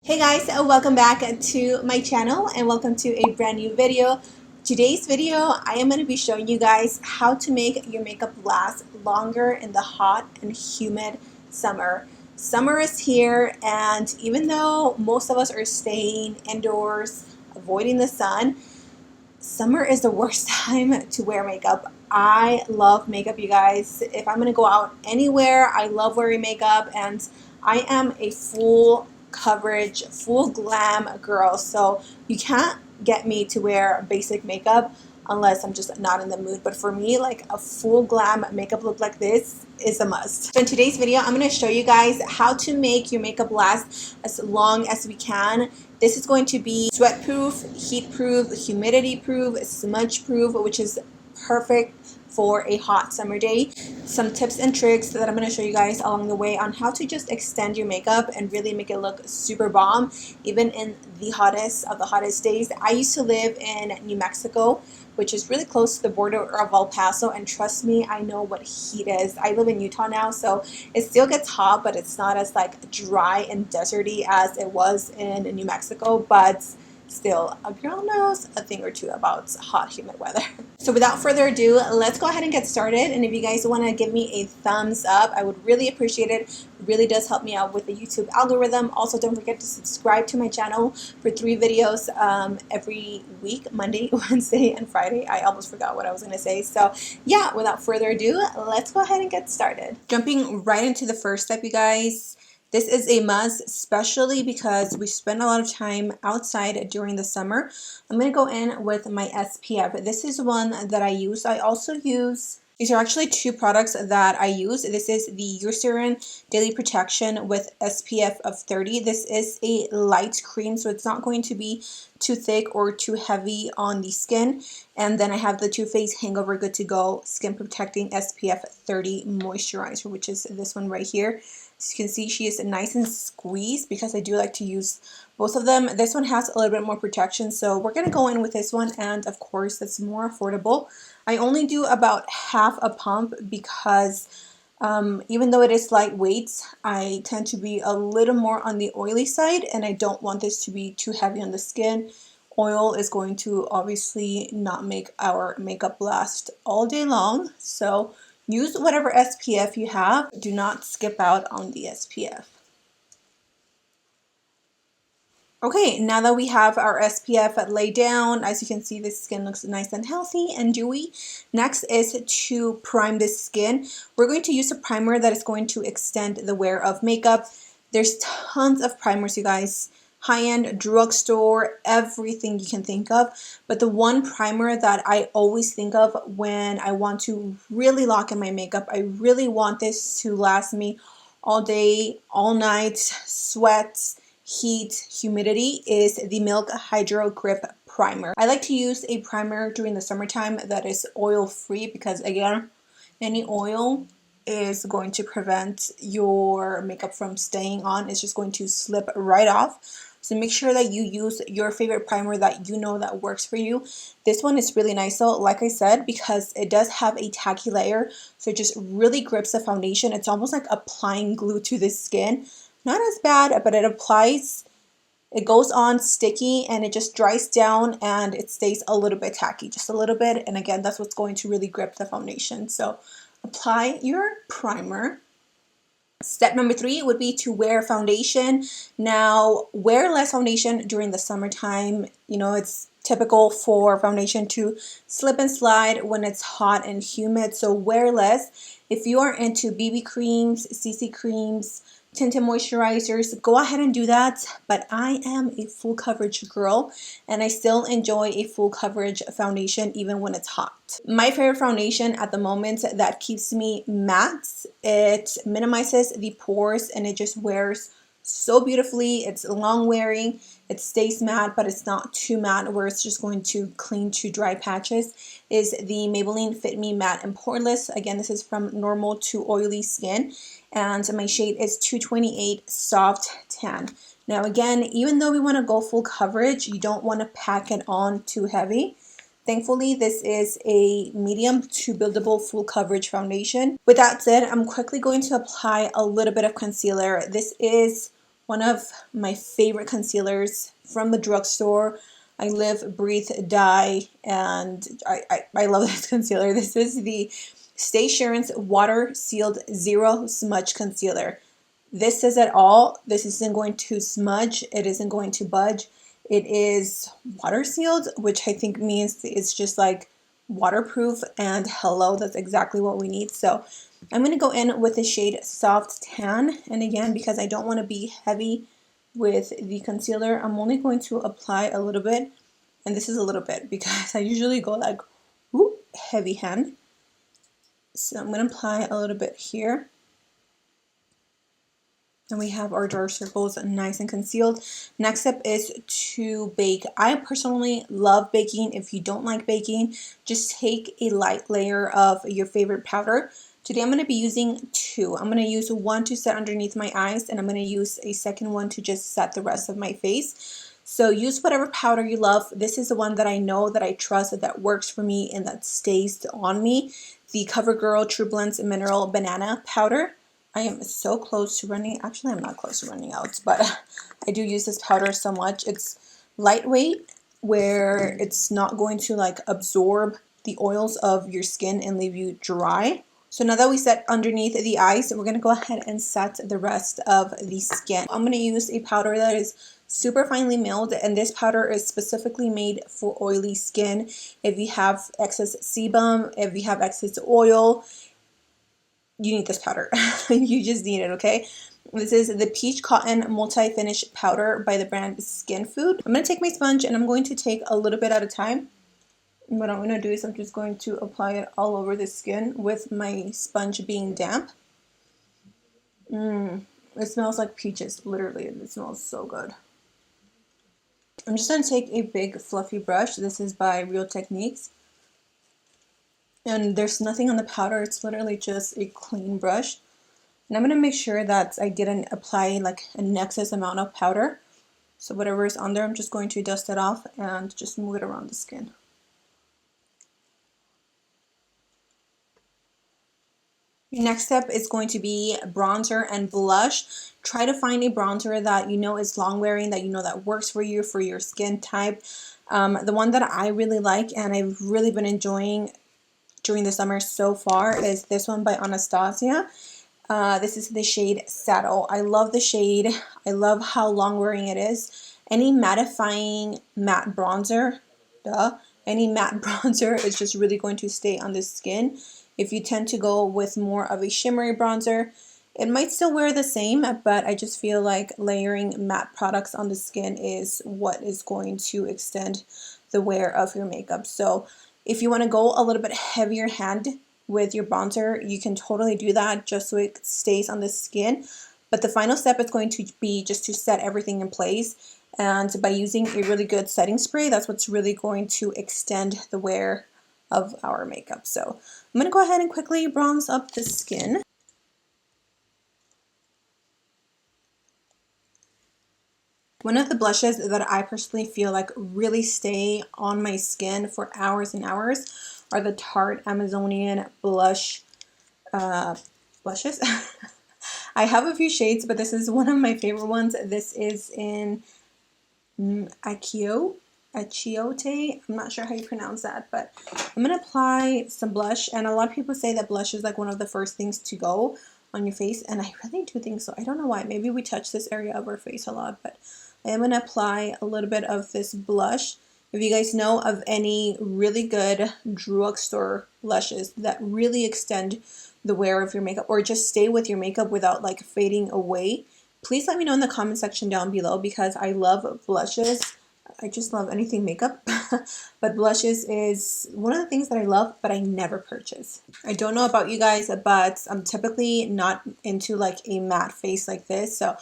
Hey guys, welcome back to my channel and welcome to a brand new video. Today's video, I am going to be showing you guys how to make your makeup last longer in the hot and humid summer. Summer is here, and even though most of us are staying indoors, avoiding the sun, summer is the worst time to wear makeup. I love makeup, you guys. If I'm going to go out anywhere, I love wearing makeup, and I am a full coverage, full glam girl, so you can't get me to wear basic makeup unless I'm just not in the mood. But for me, like a full glam makeup look like this is a must. So in today's video, I'm going to show you guys how to make your makeup last as long as we can. This is going to be sweat proof, heat proof, humidity proof, smudge proof, which is perfect for a hot summer day. Some tips and tricks that I'm going to show you guys along the way on how to just extend your makeup and really make it look super bomb even in the hottest of the hottest days. I used to live in New Mexico, which is really close to the border of El Paso, and trust me, I know what heat is. I live in Utah now, so it still gets hot, but it's not as like dry and deserty as it was in New Mexico, but still, a girl knows a thing or two about hot, humid weather. So without further ado, let's go ahead and get started. And if you guys want to give me a thumbs up, I would really appreciate it. It really does help me out with the YouTube algorithm. Also, don't forget to subscribe to my channel for 3 videos every week, Monday, Wednesday, and Friday. I almost forgot what I was going to say. So yeah, without further ado, let's go ahead and get started. Jumping right into the first step, you guys. This is a must, especially because we spend a lot of time outside during the summer. I'm going to go in with my SPF. This is one that I use. I also use, these are actually 2 products that I use. This is the Eucerin Daily Protection with SPF of 30. This is a light cream, so it's not going to be too thick or too heavy on the skin. And then I have the Too Faced Hangover Good to Go Skin Protecting SPF 30 Moisturizer, which is this one right here. As you can see, she is nice and squeezed because I do like to use both of them. This one has a little bit more protection, so we're going to go in with this one, and of course, it's more affordable. I only do about half a pump because even though it is lightweight, I tend to be a little more on the oily side, and I don't want this to be too heavy on the skin. Oil is going to obviously not make our makeup last all day long, so use whatever SPF you have. Do not skip out on the SPF. Okay, now that we have our SPF laid down, as you can see, the skin looks nice and healthy and dewy. Next is to prime the skin. We're going to use a primer that is going to extend the wear of makeup. There's tons of primers, you guys. High-end, drugstore, everything you can think of. But the one primer that I always think of when I want to really lock in my makeup, I really want this to last me all day, all night, sweat, heat, humidity, is the Milk Hydro Grip Primer. I like to use a primer during the summertime that is oil-free because, again, any oil is going to prevent your makeup from staying on. It's just going to slip right off. So make sure that you use your favorite primer that you know that works for you. This one is really nice though, like I said, because it does have a tacky layer. So it just really grips the foundation. It's almost like applying glue to the skin. Not as bad, but it applies, it goes on sticky, and it just dries down and it stays a little bit tacky, just a little bit. And again, that's what's going to really grip the foundation. So apply your primer. Step number 3 would be to wear foundation. Now, wear less foundation during the summertime. You know, it's typical for foundation to slip and slide when it's hot and humid, so wear less. If you are into BB creams, CC creams, tinted moisturizers, go ahead and do that, but I am a full coverage girl and I still enjoy a full coverage foundation even when it's hot. My favorite foundation at the moment that keeps me matte, it minimizes the pores and it just wears so beautifully. It's long wearing, it stays matte, but it's not too matte where it's just going to cling to dry patches, is the Maybelline Fit Me Matte and Poreless. Again, this is from normal to oily skin, and my shade is 228 Soft Tan. Now again, even though we want to go full coverage, you don't want to pack it on too heavy. Thankfully, this is a medium to buildable full coverage foundation. With that said, I'm quickly going to apply a little bit of concealer. This is one of my favorite concealers from the drugstore. I live, breathe, die, and I love this concealer. This is the Stay Assurance Water Sealed Zero Smudge Concealer. This says it all. This isn't going to smudge. It isn't going to budge. It is water sealed, which I think means it's just like waterproof, and hello, that's exactly what we need. So I'm going to go in with the shade Soft Tan, and again, because I don't want to be heavy with the concealer, I'm only going to apply a little bit, and this is a little bit because I usually go like heavy hand. So I'm going to apply a little bit here. And we have our dark circles nice and concealed. Next step is to bake. I personally love baking. If you don't like baking, just take a light layer of your favorite powder. Today I'm going to be using two. I'm going to use one to set underneath my eyes, and I'm going to use a second one to just set the rest of my face. So use whatever powder you love. This is the one that I know, that I trust, that works for me and that stays on me. The CoverGirl True Blends Mineral Banana Powder. I am so close to running, actually I'm not close to running out, but I do use this powder so much. It's lightweight, where it's not going to like absorb the oils of your skin and leave you dry. So now that we set underneath the eyes, we're going to go ahead and set the rest of the skin. I'm going to use a powder that is super finely milled, and this powder is specifically made for oily skin. If you have excess sebum, if you have excess oil, you need this powder. You just need it, okay? This is the Peach Cotton Multi-Finish Powder by the brand Skin Food. I'm going to take my sponge, and I'm going to take a little bit at a time. And what I'm going to do is I'm just going to apply it all over the skin with my sponge being damp. It smells like peaches, literally. It smells so good. I'm just going to take a big fluffy brush. This is by Real Techniques. And there's nothing on the powder, it's literally just a clean brush. And I'm going to make sure that I didn't apply like an excess amount of powder. So whatever is on there, I'm just going to dust it off and just move it around the skin. Next step is going to be bronzer and blush. Try to find a bronzer that you know is long wearing, that you know that works for you, for your skin type. The one that I really like and I've really been enjoying during the summer so far is this one by Anastasia. This is the shade Saddle. I love the shade. I love how long wearing it is. Any mattifying matte bronzer, any matte bronzer is just really going to stay on the skin. If you tend to go with more of a shimmery bronzer, it might still wear the same, but I just feel like layering matte products on the skin is what is going to extend the wear of your makeup. So if you want to go a little bit heavier hand with your bronzer, you can totally do that just so it stays on the skin. But the final step is going to be just to set everything in place. And by using a really good setting spray, that's what's really going to extend the wear of our makeup. So I'm going to go ahead and quickly bronze up the skin. One of the blushes that I personally feel like really stay on my skin for hours and hours are the Tarte Amazonian blushes. I have a few shades, but this is one of my favorite ones. This is in Achiote. I'm not sure how you pronounce that, but I'm going to apply some blush. And a lot of people say that blush is like one of the first things to go on your face, and I really do think so. I don't know why. Maybe we touch this area of our face a lot, but I am going to apply a little bit of this blush. If you guys know of any really good drugstore blushes that really extend the wear of your makeup or just stay with your makeup without like fading away, please let me know in the comment section down below, because I love blushes. I just love anything makeup, but blushes is one of the things that I love, but I never purchase. I don't know about you guys, but I'm typically not into like a matte face like this, so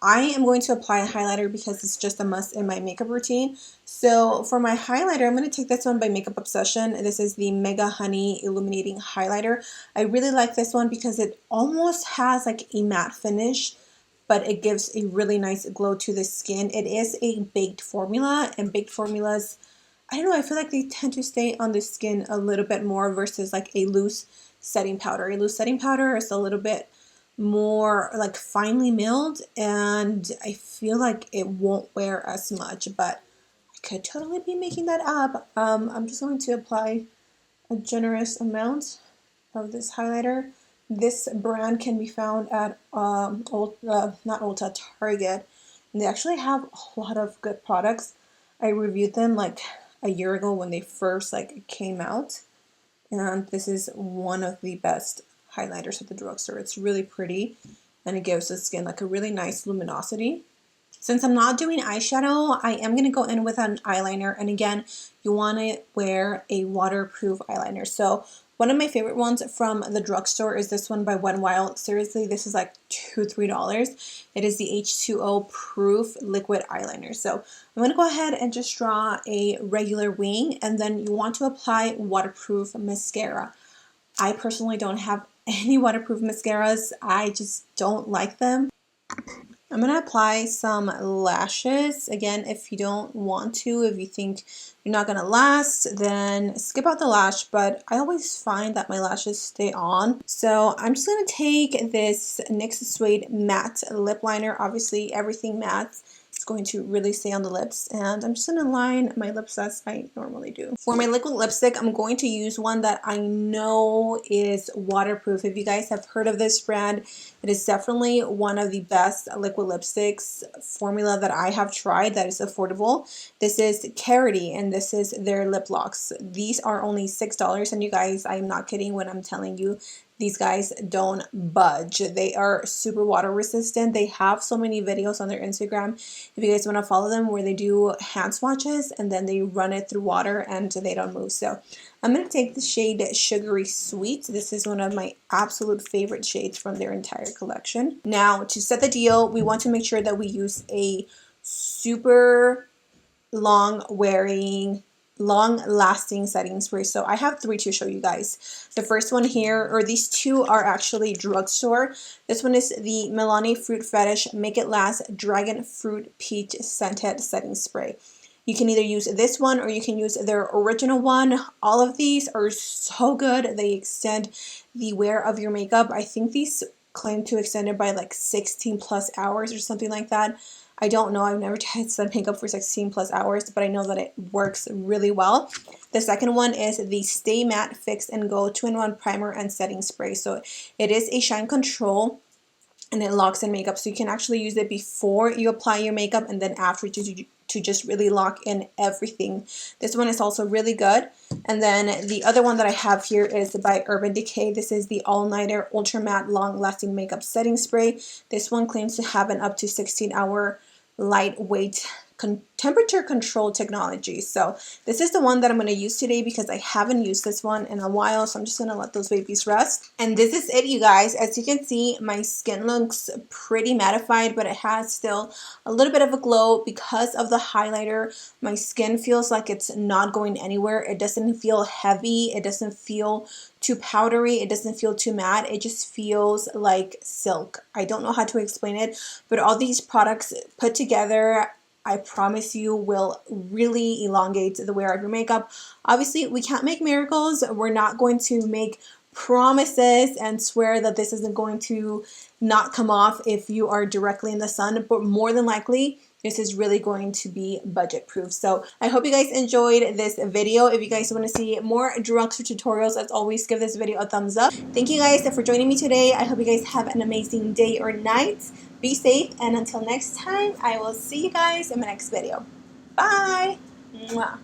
I am going to apply a highlighter because it's just a must in my makeup routine. So for my highlighter, I'm going to take this one by Makeup Obsession. This is the Mega Honey Illuminating Highlighter. I really like this one because it almost has like a matte finish, but it gives a really nice glow to the skin. It is a baked formula, and baked formulas, I don't know, I feel like they tend to stay on the skin a little bit more versus like a loose setting powder. A loose setting powder is a little bit more like finely milled, and I feel like it won't wear as much, but I could totally be making that up. I'm just going to apply a generous amount of this highlighter. This brand can be found at not Ulta, Target, and they actually have a lot of good products. I reviewed them like a year ago when they first like came out, and this is one of the best highlighters at the drugstore. It's really pretty, and it gives the skin like a really nice luminosity. Since I'm not doing eyeshadow, I am going to go in with an eyeliner, and again, you want to wear a waterproof eyeliner. So one of my favorite ones from the drugstore is this one by Wet n Wild. Seriously, this is like $2-3. It is the H2O proof liquid eyeliner. So I'm going to go ahead and just draw a regular wing, and then you want to apply waterproof mascara. I personally don't have any waterproof mascaras. I just don't like them. I'm going to apply some lashes. Again, if you don't want to, if you think you're not going to last, then skip out the lash, but I always find that my lashes stay on. So I'm just going to take this NYX Suede Matte Lip Liner. Obviously, everything matte is going to really stay on the lips, and I'm just going to line my lips as I normally do. For my liquid lipstick, I'm going to use one that I know is waterproof. If you guys have heard of this brand, it is definitely one of the best liquid lipsticks formula that I have tried that is affordable. This is Carity, and this is their lip locks. These are only $6, and you guys, I'm not kidding when I'm telling you these guys don't budge. They are super water resistant. They have so many videos on their Instagram if you guys want to follow them where they do hand swatches and then they run it through water and they don't move. So I'm going to take the shade Sugary Sweet. This is one of my absolute favorite shades from their entire collection. Now, to set the deal, we want to make sure that we use a super long-lasting setting spray. So I have 3 to show you guys. The first one here, or these 2 are actually drugstore. This one is the Milani Fruit Fetish Make It Last Dragon Fruit Peach Scented Setting Spray. You can either use this one or you can use their original one. All of these are so good. They extend the wear of your makeup. I think these claim to extend it by like 16 plus hours or something like that. I don't know. I've never tried set makeup for 16 plus hours, but I know that it works really well. The second one is the Stay Matte Fix and Go 2-in-1 Primer and Setting Spray. So it is a shine control and it locks in makeup. So you can actually use it before you apply your makeup and then after to just really lock in everything. This one is also really good. And then the other one that I have here is by Urban Decay. This is the All Nighter Ultra Matte Long Lasting Makeup Setting Spray. This one claims to have an up to 16-hour lightweight temperature control technology. So this is the one that I'm going to use today because I haven't used this one in a while, so I'm just going to let those babies rest. And this is it, you guys. As you can see, my skin looks pretty mattified, but it has still a little bit of a glow because of the highlighter. My skin feels like it's not going anywhere. It doesn't feel heavy. It doesn't feel too powdery. It doesn't feel too matte. It just feels like silk. I don't know how to explain it, but all these products put together, I promise you, will really elongate the wear of your makeup. Obviously, we can't make miracles. We're not going to make promises and swear that this isn't going to not come off if you are directly in the sun, but more than likely, this is really going to be budget proof. So I hope you guys enjoyed this video. If you guys want to see more drugstore tutorials, as always, give this video a thumbs up. Thank you guys for joining me today. I hope you guys have an amazing day or night. Be safe, and until next time, I will see you guys in my next video. Bye! Mwah.